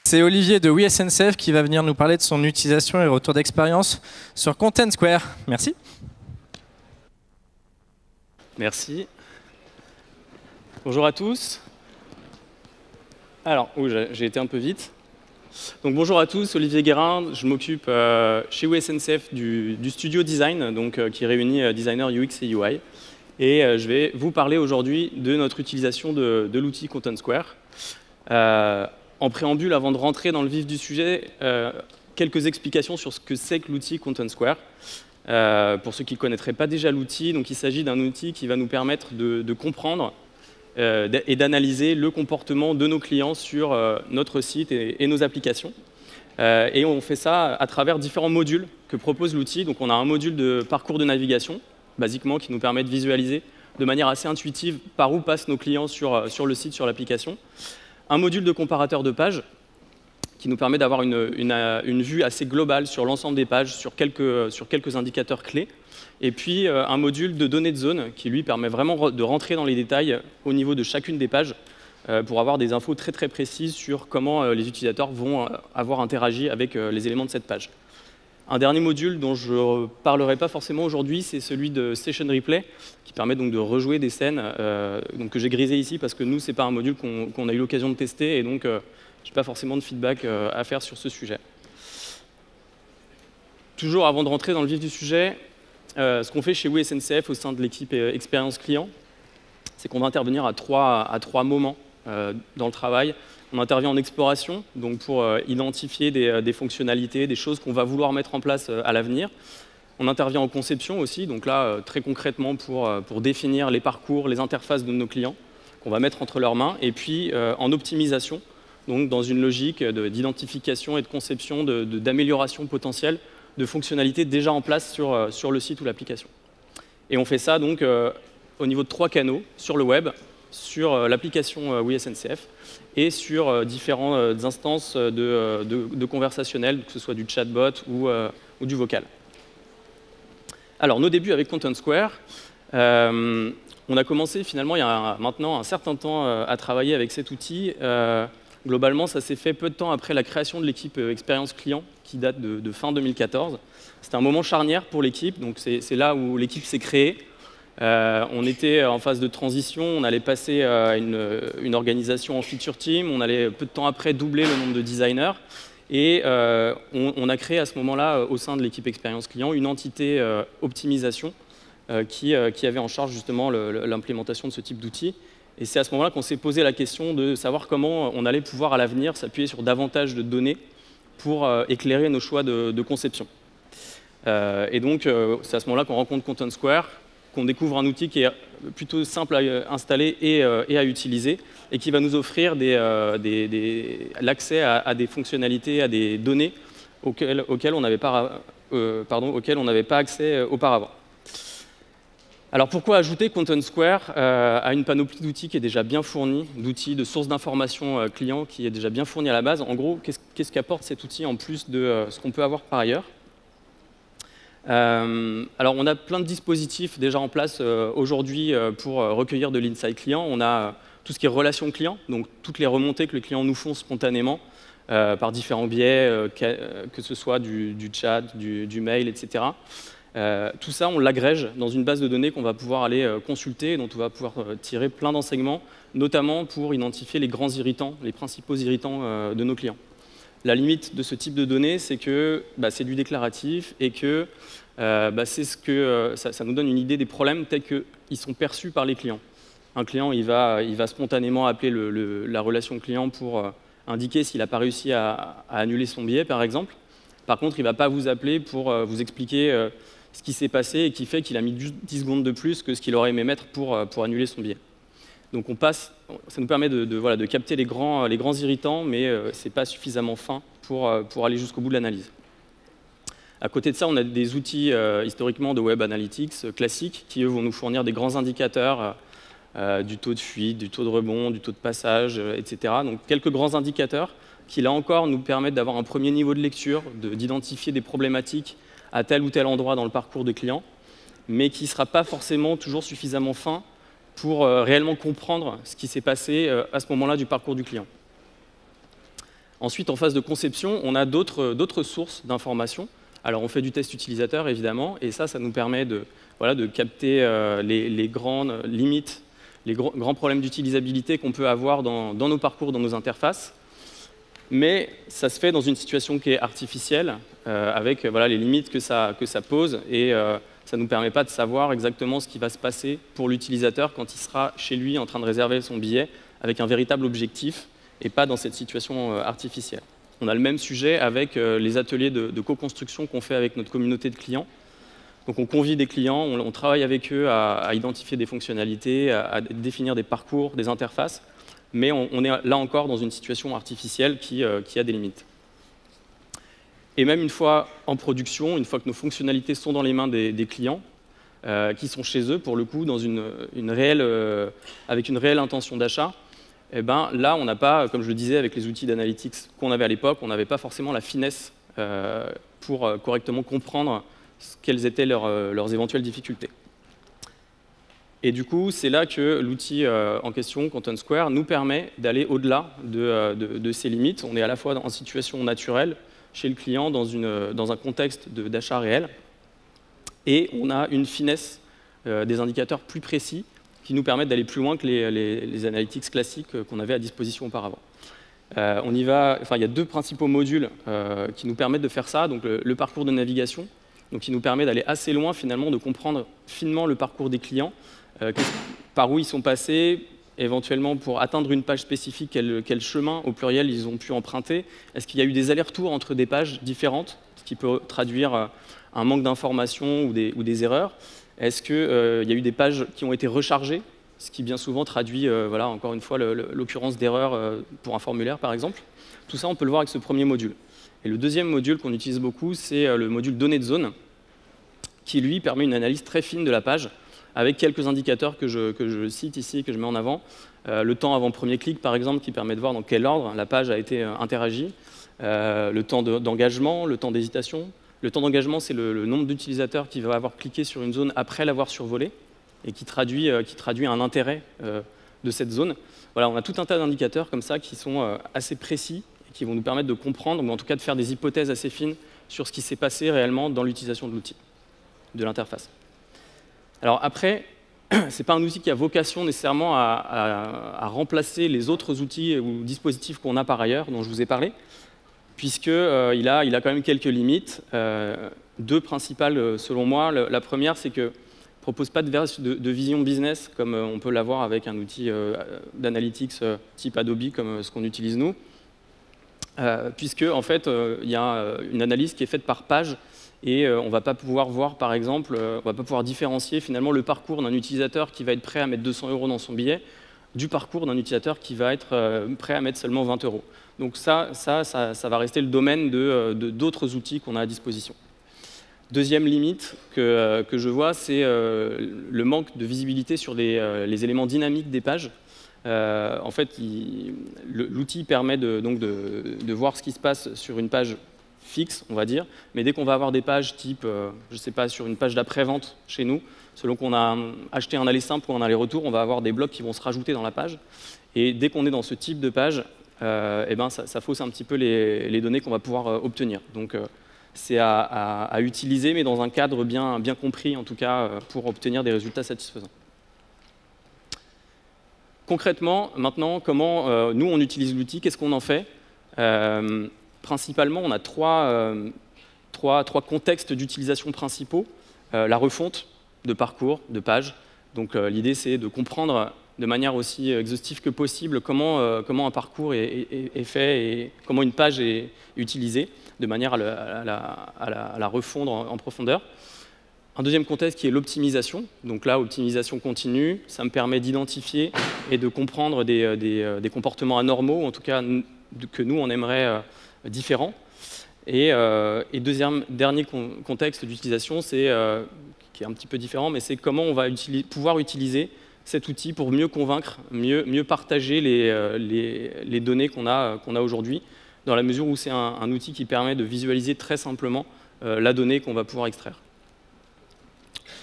C'est Olivier de WeSNCF qui va venir nous parler de son utilisation et retour d'expérience sur Content Square. Merci. Merci. Bonjour à tous. Alors, j'ai été un peu vite. Donc bonjour à tous, Olivier Guérin, je m'occupe chez WeSNCF du studio design, donc, qui réunit designers UX et UI. Et je vais vous parler aujourd'hui de notre utilisation de l'outil Content Square. En préambule, avant de rentrer dans le vif du sujet, quelques explications sur ce que c'est que l'outil Content Square. Pour ceux qui ne connaîtraient pas déjà l'outil, donc il s'agit d'un outil qui va nous permettre de comprendre et d'analyser le comportement de nos clients sur notre site et nos applications. Et on fait ça à travers différents modules que propose l'outil. Donc on a un module de parcours de navigation, basiquement, qui nous permet de visualiser de manière assez intuitive par où passent nos clients sur le site, sur l'application. Un module de comparateur de pages qui nous permet d'avoir une vue assez globale sur l'ensemble des pages, sur quelques indicateurs clés. Et puis un module de données de zone qui lui permet vraiment de rentrer dans les détails au niveau de chacune des pages pour avoir des infos très très précises sur comment les utilisateurs vont avoir interagi avec les éléments de cette page. Un dernier module dont je ne parlerai pas forcément aujourd'hui, c'est celui de Session Replay, qui permet donc de rejouer des scènes donc que j'ai grisé ici parce que nous, ce n'est pas un module qu'on a eu l'occasion de tester et donc je n'ai pas forcément de feedback à faire sur ce sujet. Toujours avant de rentrer dans le vif du sujet, ce qu'on fait chez WeSNCF au sein de l'équipe expérience client, c'est qu'on va intervenir à trois moments dans le travail. On intervient en exploration, donc pour identifier des fonctionnalités, des choses qu'on va vouloir mettre en place à l'avenir. On intervient en conception aussi, donc là, très concrètement, pour définir les parcours, les interfaces de nos clients qu'on va mettre entre leurs mains. Et puis en optimisation, donc dans une logique d'identification et de conception, d'amélioration potentielle de fonctionnalités déjà en place sur le site ou l'application. Et on fait ça donc au niveau de 3 canaux, sur le web, sur l'application WeSNCF et sur différentes instances de conversationnel, que ce soit du chatbot ou du vocal. Alors, nos débuts avec Content Square, on a commencé finalement il y a maintenant un certain temps à travailler avec cet outil. Globalement, ça s'est fait peu de temps après la création de l'équipe expérience client qui date de fin 2014. C'était un moment charnière pour l'équipe, donc c'est là où l'équipe s'est créée. On était en phase de transition, on allait passer à une organisation en feature team, on allait peu de temps après doubler le nombre de designers et on a créé à ce moment-là, au sein de l'équipe expérience client, une entité optimisation qui avait en charge justement l'implémentation de ce type d'outils. Et c'est à ce moment-là qu'on s'est posé la question de savoir comment on allait pouvoir à l'avenir s'appuyer sur davantage de données pour éclairer nos choix de conception. Et donc, c'est à ce moment-là qu'on rencontre Content Square, qu'on découvre un outil qui est plutôt simple à installer et à utiliser, et qui va nous offrir l'accès à des fonctionnalités, à des données auxquelles on n'avait pas accès auparavant. Alors pourquoi ajouter Content Square à une panoplie d'outils qui est déjà bien fournie, d'outils de sources d'informations clients qui est déjà bien fournie à la base? En gros, qu'est-ce qu'apporte cet outil en plus de ce qu'on peut avoir par ailleurs? Alors on a plein de dispositifs déjà en place aujourd'hui pour recueillir de l'insight client. On a tout ce qui est relations clients, donc toutes les remontées que les clients nous font spontanément par différents biais, que ce soit du chat, du mail, etc. Tout ça, on l'agrège dans une base de données qu'on va pouvoir aller consulter et dont on va pouvoir tirer plein d'enseignements, notamment pour identifier les grands irritants, les principaux irritants de nos clients. La limite de ce type de données, c'est que c'est du déclaratif et que ça nous donne une idée des problèmes tels qu'ils sont perçus par les clients. Un client, il va spontanément appeler la relation client pour indiquer s'il n'a pas réussi à annuler son billet, par exemple. Par contre, il ne va pas vous appeler pour vous expliquer ce qui s'est passé et qui fait qu'il a mis 10 secondes de plus que ce qu'il aurait aimé mettre pour annuler son billet. Donc ça nous permet de capter les grands irritants, mais ce n'est pas suffisamment fin pour aller jusqu'au bout de l'analyse. À côté de ça, on a des outils historiquement de Web Analytics classiques qui, eux, vont nous fournir des grands indicateurs du taux de fuite, du taux de rebond, du taux de passage, etc. Donc quelques grands indicateurs qui, là encore, nous permettent d'avoir un premier niveau de lecture, d'identifier des problématiques à tel ou tel endroit dans le parcours de client, mais qui ne sera pas forcément toujours suffisamment fin pour réellement comprendre ce qui s'est passé à ce moment-là du parcours du client. Ensuite, en phase de conception, on a d'autres sources d'informations. Alors, on fait du test utilisateur, évidemment, et ça nous permet de capter les grandes limites, les grands problèmes d'utilisabilité qu'on peut avoir dans nos parcours, dans nos interfaces. Mais ça se fait dans une situation qui est artificielle, avec les limites que ça pose, et ça ne nous permet pas de savoir exactement ce qui va se passer pour l'utilisateur quand il sera chez lui en train de réserver son billet, avec un véritable objectif, et pas dans cette situation artificielle. On a le même sujet avec les ateliers de co-construction qu'on fait avec notre communauté de clients. Donc on convie des clients, on travaille avec eux à identifier des fonctionnalités, à définir des parcours, des interfaces, mais on est là encore dans une situation artificielle qui a des limites. Et même une fois en production, une fois que nos fonctionnalités sont dans les mains des clients, qui sont chez eux, pour le coup, dans avec une réelle intention d'achat, eh ben, là, on n'a pas, comme je le disais, avec les outils d'analytics qu'on avait à l'époque, on n'avait pas forcément la finesse pour correctement comprendre quelles étaient leurs éventuelles difficultés. Et du coup, c'est là que l'outil en question, Content Square, nous permet d'aller au-delà de ces limites. On est à la fois en situation naturelle, chez le client, dans un contexte d'achat réel, et on a une finesse des indicateurs plus précis qui nous permettent d'aller plus loin que les analytics classiques qu'on avait à disposition auparavant. Il y a deux principaux modules qui nous permettent de faire ça. Donc le parcours de navigation, donc qui nous permet d'aller assez loin finalement, de comprendre finement le parcours des clients, par où ils sont passés, éventuellement pour atteindre une page spécifique, quel chemin au pluriel ils ont pu emprunter. Est-ce qu'il y a eu des allers-retours entre des pages différentes, ce qui peut traduire un manque d'informations ou des erreurs? Est-ce qu'il y a eu des pages qui ont été rechargées, ce qui bien souvent traduit, encore une fois, l'occurrence d'erreurs pour un formulaire, par exemple? Tout ça, on peut le voir avec ce premier module. Et le deuxième module qu'on utilise beaucoup, c'est le module données de zone, qui, lui, permet une analyse très fine de la page, avec quelques indicateurs que je cite ici, que je mets en avant. Le temps avant premier clic, par exemple, qui permet de voir dans quel ordre la page a été interagie. Le temps d'engagement, le temps d'hésitation. Le temps d'engagement, c'est le nombre d'utilisateurs qui va avoir cliqué sur une zone après l'avoir survolée et qui traduit un intérêt de cette zone. Voilà, on a tout un tas d'indicateurs comme ça qui sont assez précis et qui vont nous permettre de comprendre, ou en tout cas de faire des hypothèses assez fines sur ce qui s'est passé réellement dans l'utilisation de l'outil, de l'interface. Alors après, ce n'est pas un outil qui a vocation nécessairement à remplacer les autres outils ou dispositifs qu'on a par ailleurs, dont je vous ai parlé, puisqu'il a quand même quelques limites, deux principales selon moi. La première, c'est qu'il ne propose pas de vision business, comme on peut l'avoir avec un outil d'analytics type Adobe, comme ce qu'on utilise nous, puisque en fait, il y a une analyse qui est faite par page, et on ne va pas pouvoir voir, par exemple, on ne va pas pouvoir différencier finalement le parcours d'un utilisateur qui va être prêt à mettre 200 € dans son billet du parcours d'un utilisateur qui va être prêt à mettre seulement 20 €. Donc ça va rester le domaine d'autres outils qu'on a à disposition. Deuxième limite que je vois, c'est le manque de visibilité sur les éléments dynamiques des pages. En fait, l'outil permet de voir ce qui se passe sur une page fixe, on va dire, mais dès qu'on va avoir des pages type, je ne sais pas, sur une page d'après-vente chez nous, selon qu'on a acheté un aller simple ou un aller-retour, on va avoir des blocs qui vont se rajouter dans la page. Et dès qu'on est dans ce type de page, ça fausse un petit peu les données qu'on va pouvoir obtenir. Donc c'est à utiliser, mais dans un cadre bien compris, en tout cas, pour obtenir des résultats satisfaisants. Concrètement, maintenant, comment nous, on utilise l'outil, qu'est-ce qu'on en fait? Principalement, on a trois contextes d'utilisation principaux. La refonte de parcours, de pages. Donc l'idée, c'est de comprendre de manière aussi exhaustive que possible comment un parcours est fait et comment une page est utilisée, de manière à la refondre en profondeur. Un deuxième contexte qui est l'optimisation. Donc là, optimisation continue, ça me permet d'identifier et de comprendre des comportements anormaux, ou en tout cas que nous, on aimerait différents. Et dernier contexte d'utilisation, qui est un petit peu différent, mais c'est comment on va pouvoir utiliser cet outil pour mieux convaincre, mieux partager les données qu'on a aujourd'hui, dans la mesure où c'est un outil qui permet de visualiser très simplement la donnée qu'on va pouvoir extraire.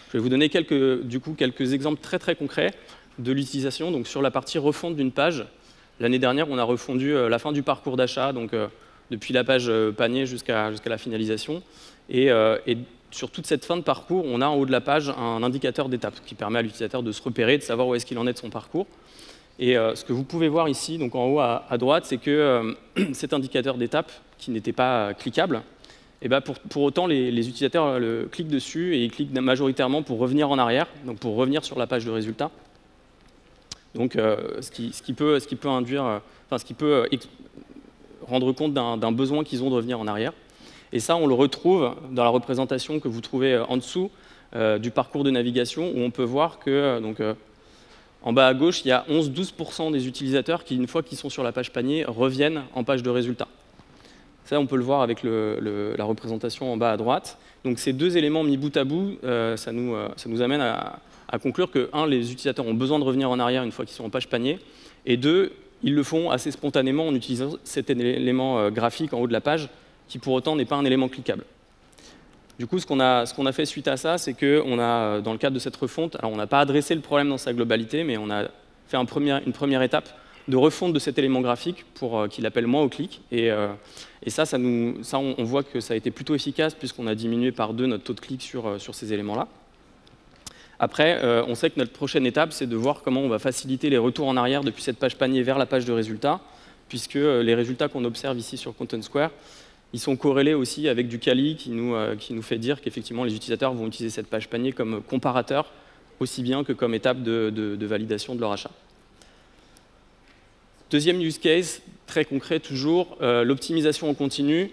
Je vais vous donner quelques exemples très concrets de l'utilisation. Donc sur la partie refonte d'une page, L'année dernière, on a refondu la fin du parcours d'achat, donc depuis la page panier jusqu'à la finalisation. Et sur toute cette fin de parcours, on a en haut de la page un indicateur d'étape qui permet à l'utilisateur de se repérer, de savoir où est-ce qu'il en est de son parcours. Et ce que vous pouvez voir ici, donc en haut à droite, c'est que cet indicateur d'étape, qui n'était pas cliquable, et ben pour autant, les utilisateurs cliquent dessus et ils cliquent majoritairement pour revenir en arrière, donc pour revenir sur la page de résultats. Donc, ce qui peut rendre compte d'un besoin qu'ils ont de revenir en arrière. Et ça, on le retrouve dans la représentation que vous trouvez en dessous du parcours de navigation, où on peut voir que en bas à gauche, il y a 11-12% des utilisateurs qui, une fois qu'ils sont sur la page panier, reviennent en page de résultats. Ça, on peut le voir avec la représentation en bas à droite. Donc ces deux éléments mis bout à bout, ça nous amène à conclure que, un, les utilisateurs ont besoin de revenir en arrière une fois qu'ils sont en page panier, et deux, ils le font assez spontanément en utilisant cet élément graphique en haut de la page, qui pour autant n'est pas un élément cliquable. Du coup, ce qu'on a fait suite à ça, c'est qu'on a, dans le cadre de cette refonte, alors on n'a pas adressé le problème dans sa globalité, mais on a fait une première étape de refonte de cet élément graphique pour qu'il appelle moins au clic. Et ça, on voit que ça a été plutôt efficace puisqu'on a diminué par 2 notre taux de clic sur ces éléments-là. Après, on sait que notre prochaine étape, c'est de voir comment on va faciliter les retours en arrière depuis cette page panier vers la page de résultats, puisque les résultats qu'on observe ici sur Content Square, ils sont corrélés aussi avec du Kali qui nous fait dire qu'effectivement les utilisateurs vont utiliser cette page panier comme comparateur, aussi bien que comme étape de validation de leur achat. Deuxième use case, très concret toujours, l'optimisation en continu.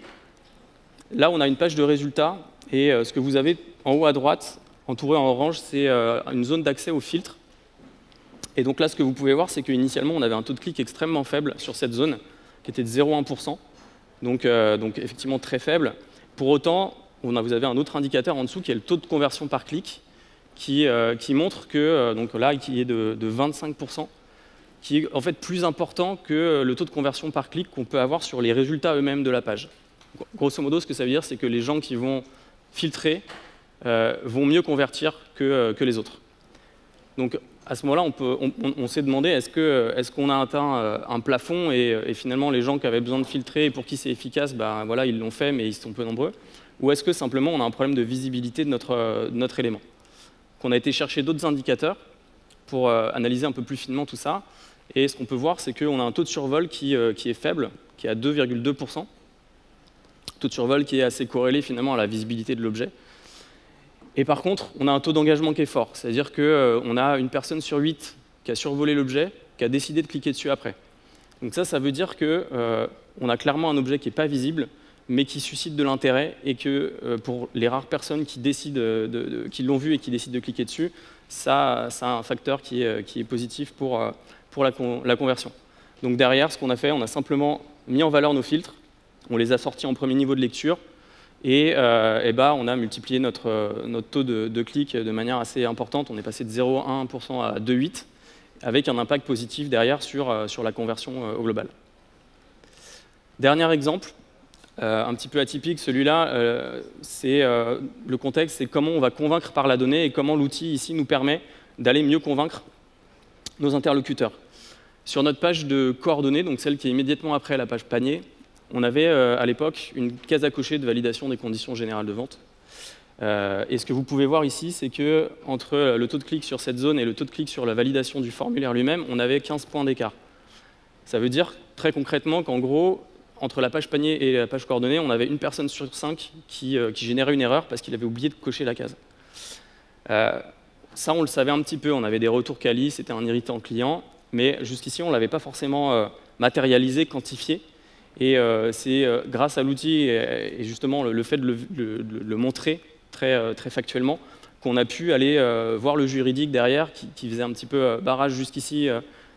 Là, on a une page de résultats, et ce que vous avez en haut à droite, entouré en orange, c'est une zone d'accès au filtre. Et donc là, ce que vous pouvez voir, c'est qu'initialement, on avait un taux de clic extrêmement faible sur cette zone, qui était de 0,1%. Donc effectivement très faible. Pour autant, vous avez un autre indicateur en dessous qui est le taux de conversion par clic, qui montre que, donc là, qui est de 25%, qui est en fait plus important que le taux de conversion par clic qu'on peut avoir sur les résultats eux-mêmes de la page. Grosso modo, ce que ça veut dire, c'est que les gens qui vont filtrer vont mieux convertir que les autres. Donc à ce moment-là, on s'est demandé est-ce qu'on a atteint un plafond et finalement les gens qui avaient besoin de filtrer et pour qui c'est efficace, ben, voilà, ils l'ont fait mais ils sont peu nombreux, ou est-ce que simplement on a un problème de visibilité de notre élément. On a été chercher d'autres indicateurs pour analyser un peu plus finement tout ça, et ce qu'on peut voir, c'est qu'on a un taux de survol qui est faible, qui est à 2,2%, taux de survol qui est assez corrélé finalement à la visibilité de l'objet. Et par contre, on a un taux d'engagement qui est fort, c'est-à-dire qu'on a une personne sur 8 qui a survolé l'objet, qui a décidé de cliquer dessus après. Donc ça veut dire qu'on a clairement un objet qui n'est pas visible, mais qui suscite de l'intérêt, et que pour les rares personnes qui l'ont vu et qui décident de cliquer dessus, ça a un facteur qui est positif pour la conversion. Donc derrière, ce qu'on a fait, on a simplement mis en valeur nos filtres, on les a sortis en premier niveau de lecture, et on a multiplié notre taux de clic de manière assez importante. On est passé de 0,1% à 2,8%, avec un impact positif derrière sur la conversion au global. Dernier exemple, un petit peu atypique, celui-là, c'est le contexte, c'est comment on va convaincre par la donnée et comment l'outil ici nous permet d'aller mieux convaincre nos interlocuteurs. Sur notre page de coordonnées, donc celle qui est immédiatement après la page panier, on avait à l'époque une case à cocher de validation des conditions générales de vente. Et ce que vous pouvez voir ici, c'est que entre le taux de clic sur cette zone et le taux de clic sur la validation du formulaire lui-même, on avait 15 points d'écart. Ça veut dire très concrètement qu'en gros, entre la page panier et la page coordonnée, on avait une personne sur 5 qui générait une erreur parce qu'il avait oublié de cocher la case. Ça, on le savait un petit peu, on avait des retours quali, c'était un irritant client, mais jusqu'ici, on ne l'avait pas forcément matérialisé, quantifié. Et c'est grâce à l'outil et justement le fait de le montrer très factuellement qu'on a pu aller voir le juridique derrière qui faisait un petit peu barrage jusqu'ici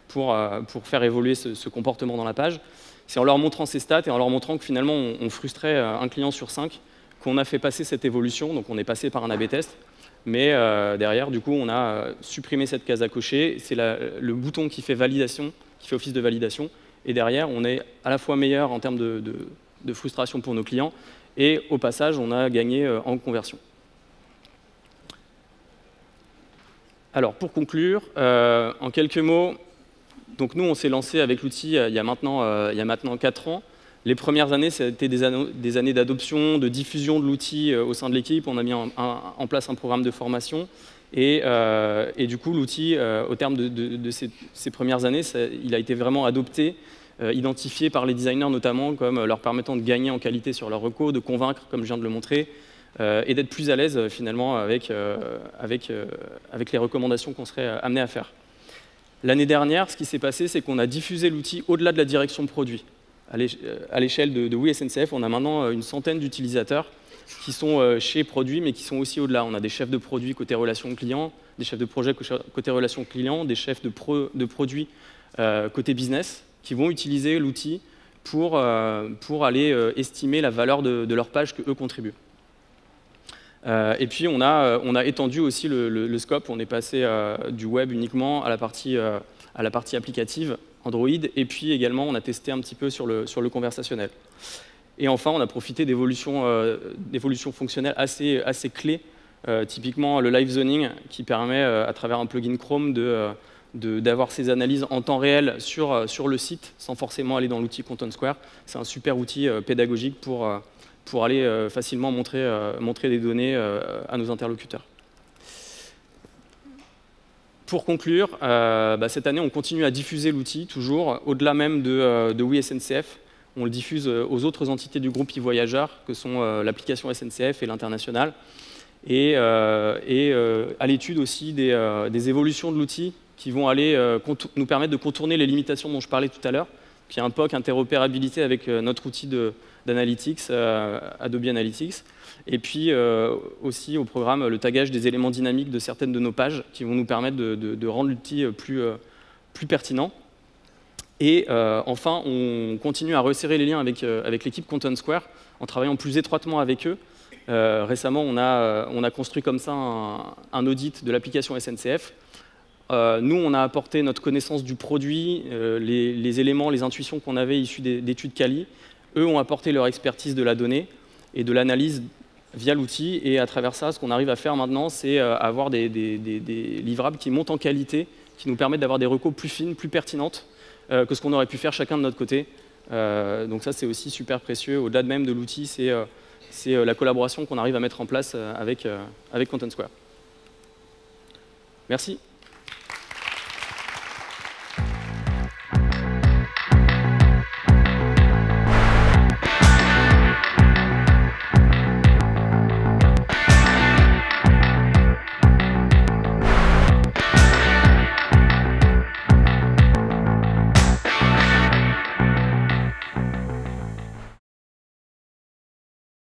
pour faire évoluer ce comportement dans la page. C'est en leur montrant ces stats et en leur montrant que finalement on frustrait un client sur 5 qu'on a fait passer cette évolution. Donc on est passé par un A/B test, mais derrière du coup on a supprimé cette case à cocher. C'est le bouton qui fait validation, qui fait office de validation. Et derrière, on est à la fois meilleur en termes de frustration pour nos clients, et au passage, on a gagné en conversion. Alors, pour conclure, en quelques mots, Donc nous, on s'est lancé avec l'outil il y a maintenant 4 ans. Les premières années, c'était des années d'adoption, de diffusion de l'outil au sein de l'équipe. On a mis en place un programme de formation. Et du coup, l'outil, au terme de ces premières années, il a été vraiment adopté, identifié par les designers notamment, comme leur permettant de gagner en qualité sur leur reco, de convaincre, comme je viens de le montrer, et d'être plus à l'aise finalement avec les recommandations qu'on serait amené à faire. L'année dernière, ce qui s'est passé, c'est qu'on a diffusé l'outil au-delà de la direction de produit. À l'échelle de Oui SNCF, on a maintenant une centaine d'utilisateurs qui sont chez Produit, mais qui sont aussi au-delà. On a des chefs de produits côté relations clients, des chefs de projet côté relations clients, des chefs de produits côté business, qui vont utiliser l'outil pour aller estimer la valeur de leur page qu'eux contribuent. Et puis, on a étendu aussi le scope. On est passé du web uniquement à la partie applicative Android. Et puis également, on a testé un petit peu sur le conversationnel. Et enfin, on a profité d'évolutions fonctionnelles assez clés. Typiquement, le live zoning qui permet, à travers un plugin Chrome, d'avoir ces analyses en temps réel sur le site sans forcément aller dans l'outil Content Square. C'est un super outil pédagogique pour aller facilement montrer des données à nos interlocuteurs. Pour conclure, cette année, on continue à diffuser l'outil, toujours, au-delà même de Oui SNCF. On le diffuse aux autres entités du groupe e-Voyageurs, que sont l'application SNCF et l'international. Et à l'étude aussi des évolutions de l'outil qui vont aller nous permettre de contourner les limitations dont je parlais tout à l'heure. Il y a un POC interopérabilité avec notre outil d'analytics, Adobe Analytics. Et puis aussi au programme le tagage des éléments dynamiques de certaines de nos pages qui vont nous permettre de rendre l'outil plus pertinent. Et enfin, on continue à resserrer les liens avec l'équipe Content Square en travaillant plus étroitement avec eux. Récemment, on a construit comme ça un audit de l'application SNCF. Nous, on a apporté notre connaissance du produit, les éléments, les intuitions qu'on avait issues d'études Quali. Eux ont apporté leur expertise de la donnée et de l'analyse via l'outil. Et à travers ça, ce qu'on arrive à faire maintenant, c'est avoir des livrables qui montent en qualité, qui nous permettent d'avoir des recos plus fines, plus pertinentes que ce qu'on aurait pu faire chacun de notre côté. Donc ça, c'est aussi super précieux. Au-delà même de l'outil, c'est la collaboration qu'on arrive à mettre en place avec Content Square. Merci.